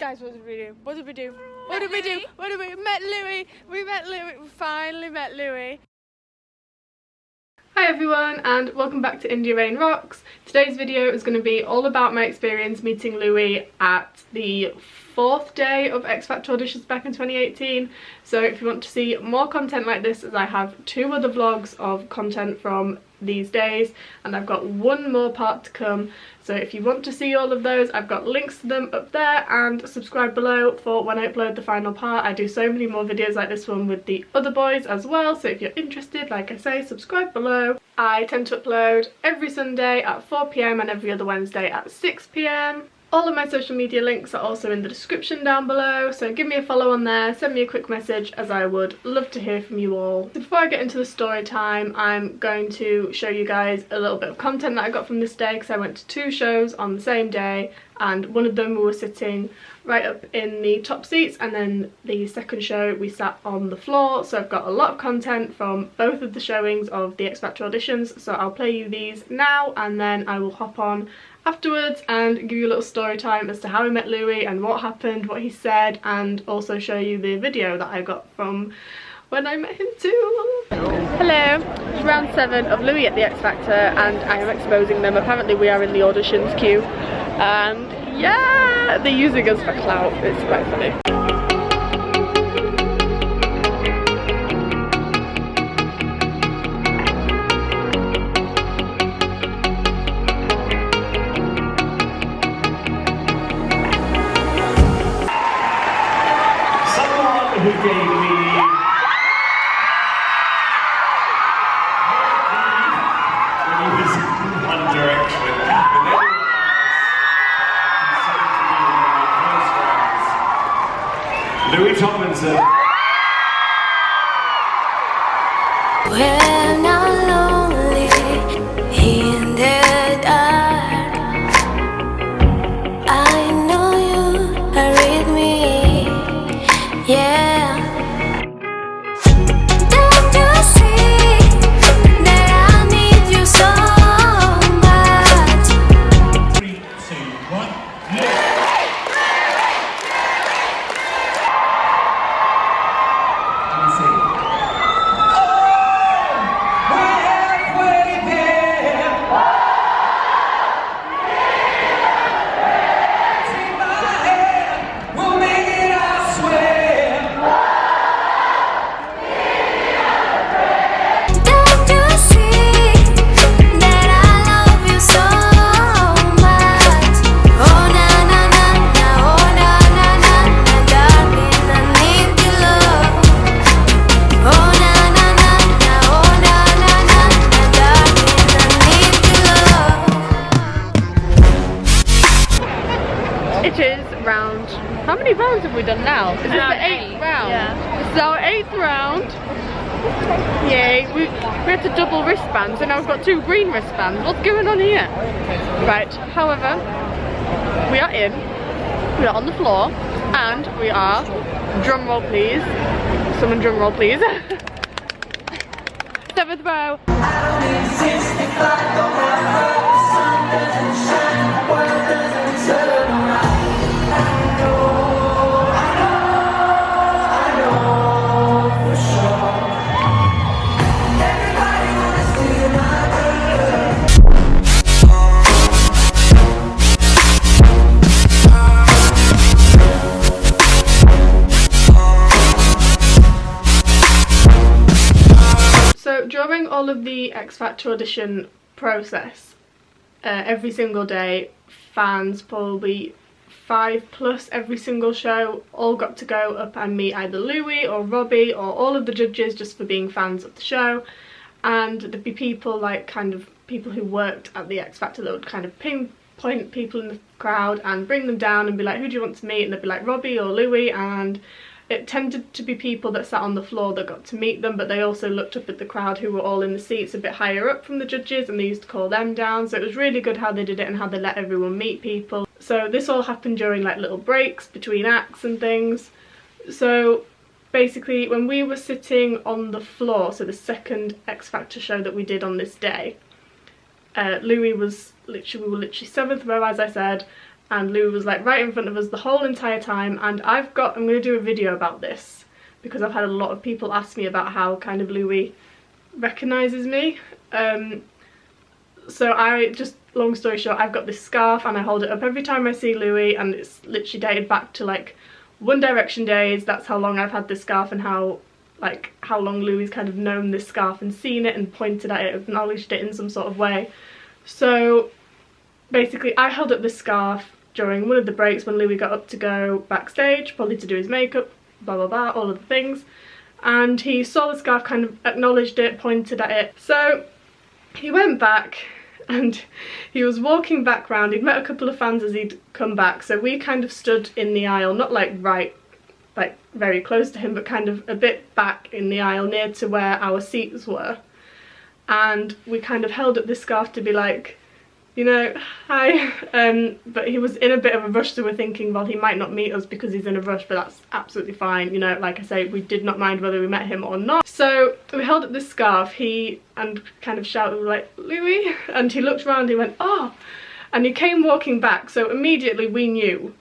Guys, what did we do? What did we do? What did we do? What did we met Louis? We met Louis. We finally met Louis. Hi everyone and welcome back to India Rain Rocks. Today's video is going to be all about my experience meeting Louis at the 4th day of X Factor auditions back in 2018. So if you want to see more content like this, as I have 2 other vlogs of content from these days and I've got 1 more part to come, so if you want to see all of those, I've got links to them up there, and subscribe below for when I upload the final part. I do so many more videos like this one with the other boys as well, so if you're interested, like I say, subscribe below. I tend to upload every Sunday at 4 PM and every other Wednesday at 6 PM. All of my social media links are also in the description down below, so give me a follow on there, send me a quick message, as I would love to hear from you all. So before I get into the story time, I'm going to show you guys a little bit of content that I got from this day, because I went to 2 shows on the same day, and one of them we were sitting right up in the top seats, and then the second show we sat on the floor. So I've got a lot of content from both of the showings of the X Factor auditions, so I'll play you these now and then I will hop on afterwards and give you a little story time as to how I met Louis and what happened, what he said, and also show you the video that I got from when I met him too. Hello, it's round 7 of Louis at the X Factor and I am exposing them. Apparently we are in the auditions queue and yeah, they're using us for clout. It's quite funny. Who gave me when he was One Direction, but then Louis Tomlinson. When I'm lonely in the dark, I know you are with me, yeah. It is round... How many rounds have we done now? Is this the 8th round? Yeah. This is our 8th round. Yay. We had to double wristbands, so now we've got 2 green wristbands. What's going on here? Right, however, we are in. We are on the floor. And we are... Drum roll please. Someone drum roll please. 7th row. So during all of the X Factor audition process, every single day, fans, probably 5+ every single show, all got to go up and meet either Louis or Robbie or all of the judges just for being fans of the show. And there'd be people like people who worked at the X Factor that would kind of pinpoint people in the crowd and bring them down and be like, who do you want to meet? And they'd be like Robbie or Louis, and it tended to be people that sat on the floor that got to meet them, but they also looked up at the crowd who were all in the seats a bit higher up from the judges, and they used to call them down. So it was really good how they did it and how they let everyone meet people. So this all happened during like little breaks between acts and things. So basically when we were sitting on the floor, so the second X Factor show that we did on this day, Louis was literally, we were literally 7th row as I said, and Louis was like right in front of us the whole entire time. And I'm going to do a video about this because I've had a lot of people ask me about how kind of Louis recognises me. So I just, long story short, I've got this scarf and I hold it up every time I see Louis, and it's literally dated back to like One Direction days. That's how long I've had this scarf, and how long Louis kind of known this scarf and seen it and pointed at it, acknowledged it in some sort of way. So basically I held up this scarf during one of the breaks when Louis got up to go backstage, probably to do his makeup, blah blah blah, all of the things, and he saw the scarf, kind of acknowledged it, pointed at it. So he went back and he was walking back round. He'd met a couple of fans as he'd come back, so we kind of stood in the aisle, not like right, like very close to him, but kind of a bit back in the aisle near to where our seats were, and we kind of held up this scarf to be like, you know, hi. But he was in a bit of a rush, so we're thinking, well, he might not meet us because he's in a rush, but that's absolutely fine. You know, like I say, we did not mind whether we met him or not. So we held up this scarf, and kind of shouted like, Louis, and he looked around, he went, oh, and he came walking back. So immediately we knew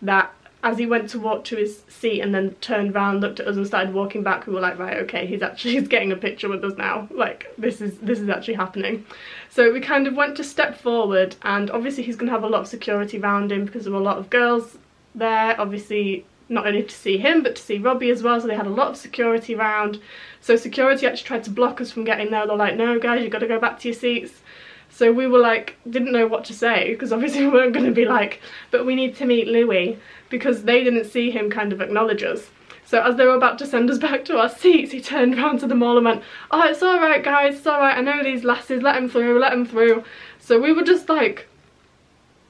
that as he went to walk to his seat and then turned around, looked at us and started walking back, we were like, right, okay, he's getting a picture with us now. Like, this is actually happening. So we kind of went to step forward, and obviously he's going to have a lot of security around him because there were a lot of girls there, obviously not only to see him but to see Robbie as well, so they had a lot of security around. So security actually tried to block us from getting there. They're like, no guys, you've got to go back to your seats. So we were like, didn't know what to say, because obviously we weren't going to be like, but we need to meet Louis, because they didn't see him kind of acknowledge us. So as they were about to send us back to our seats, he turned around to them all and went, oh, it's alright guys, it's alright, I know these lasses, let him through, let him through. So we were just like,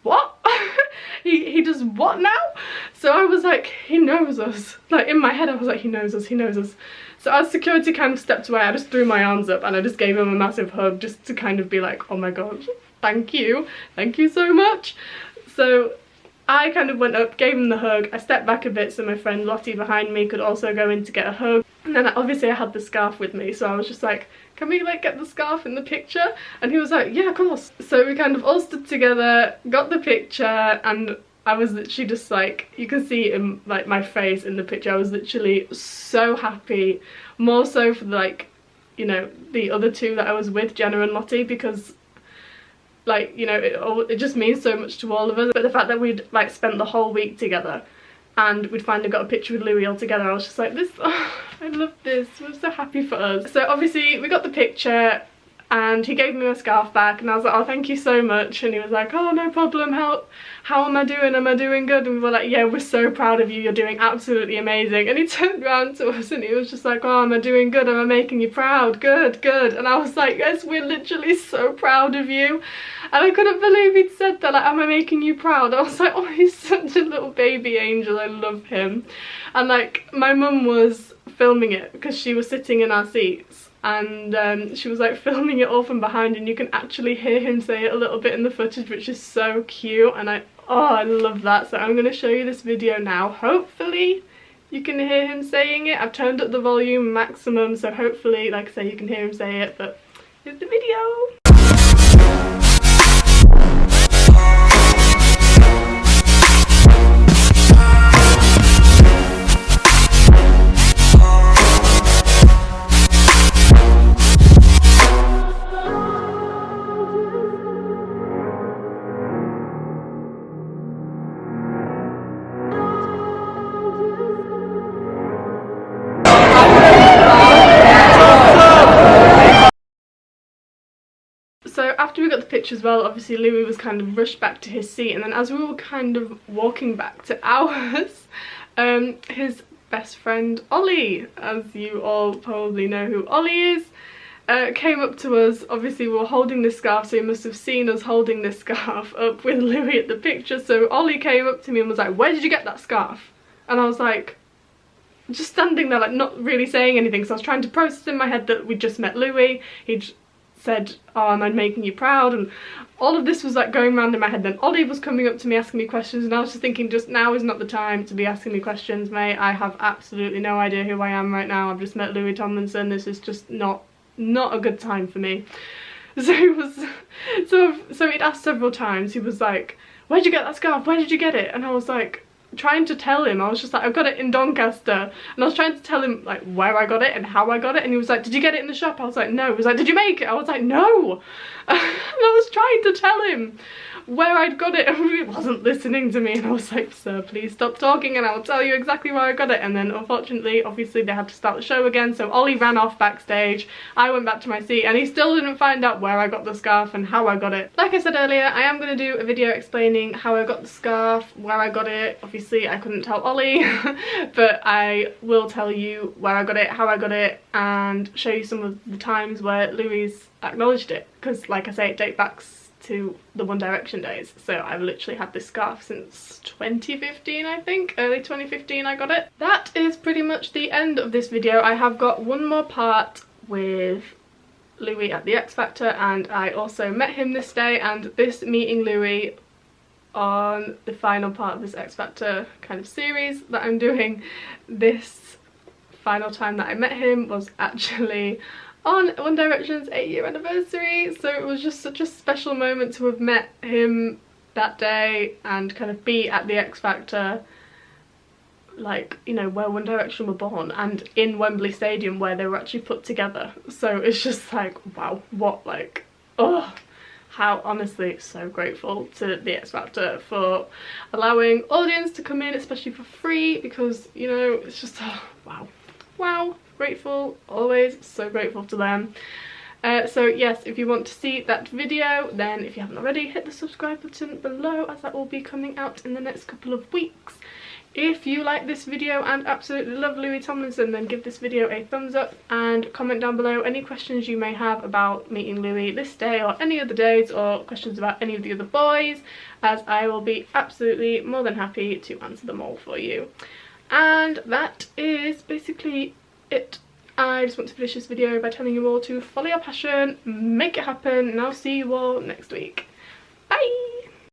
what? he does what now? So I was like, he knows us. Like, in my head I was like, he knows us, he knows us. So as security kind of stepped away, I just threw my arms up and I just gave him a massive hug, just to kind of be like, oh my god, thank you so much. So I kind of went up, gave him the hug, I stepped back a bit so my friend Lottie behind me could also go in to get a hug, and then obviously I had the scarf with me, so I was just like, can we like get the scarf in the picture? And he was like, yeah, of course. So we kind of all stood together, got the picture, and I was literally just like, you can see in like my face in the picture, I was literally so happy, more so for like, you know, the other two that I was with, Jenna and Lottie, because like, you know, it just means so much to all of us. But the fact that we'd like spent the whole week together and we'd finally got a picture with Louis all together, I was just like, this, oh, I love this, I'm so happy for us. So obviously we got the picture and he gave me my scarf back, and I was like, oh, thank you so much. And he was like, oh, no problem, how am I doing? Am I doing good? And we were like, yeah, we're so proud of you, you're doing absolutely amazing. And he turned around to us and he was just like, oh, am I doing good? Am I making you proud? Good, good. And I was like, yes, we're literally so proud of you. And I couldn't believe he'd said that, like, am I making you proud? I was like, oh, he's such a little baby angel, I love him. And like, my mum was filming it because she was sitting in our seats, and she was like filming it all from behind, and you can actually hear him say it a little bit in the footage, which is so cute, and I love that. So I'm going to show you this video now. Hopefully you can hear him saying it. I've turned up the volume maximum, so hopefully, like I say, you can hear him say it. But here's the video. So after we got the picture as well, obviously Louis was kind of rushed back to his seat, and then as we were kind of walking back to ours, his best friend Olly, as you all probably know who Olly is, came up to us. Obviously we were holding this scarf, so he must have seen us holding this scarf up with Louis at the picture. So Olly came up to me and was like, where did you get that scarf? And I was like, just standing there, like not really saying anything. So I was trying to process in my head that we'd just met Louis, he'd said, oh, am I making you proud? And all of this was like going around in my head. Then Olly was coming up to me asking me questions, and I was just thinking, just now is not the time to be asking me questions, mate. I have absolutely no idea who I am right now. I've just met Louis Tomlinson. This is just not a good time for me. So he was, so he'd asked several times. He was like, where'd you get that scarf? Where did you get it? And I was like, trying to tell him, I was just like, I've got it in Doncaster, and I was trying to tell him like where I got it and how I got it, and he was like, did you get it in the shop? I was like, no. He was like, did you make it? I was like, no. And I was trying to tell him where I'd got it, and he wasn't listening to me, and I was like, sir, please stop talking and I'll tell you exactly where I got it. And then unfortunately, obviously they had to start the show again, so Ollie ran off backstage, I went back to my seat, and he still didn't find out where I got the scarf and how I got it. Like I said earlier, I am going to do a video explaining how I got the scarf, where I got it. Obviously I couldn't tell Ollie but I will tell you where I got it, how I got it, and show you some of the times where Louis acknowledged it, because like I say, it dates back to the One Direction days, so I've literally had this scarf since 2015, I think. Early 2015 I got it. That is pretty much the end of this video. I have got one more part with Louis at the X Factor, and I also met him this day, and this meeting Louis on the final part of this X Factor kind of series that I'm doing, this final time that I met him was actually on One Direction's 8-year anniversary, so it was just such a special moment to have met him that day and kind of be at the X Factor, like, you know, where One Direction were born, and in Wembley Stadium where they were actually put together. So it's just like, wow, what, like, oh, how honestly so grateful to the X Factor for allowing audience to come in, especially for free, because, you know, it's just, oh, wow, wow. Grateful, always so grateful to them. So yes, if you want to see that video, then if you haven't already, hit the subscribe button below, as that will be coming out in the next couple of weeks. If you like this video and absolutely love Louis Tomlinson, then give this video a thumbs up and comment down below any questions you may have about meeting Louis this day or any other days, or questions about any of the other boys, as I will be absolutely more than happy to answer them all for you. And that is basically it. I just want to finish this video by telling you all to follow your passion, make it happen, and I'll see you all next week. Bye!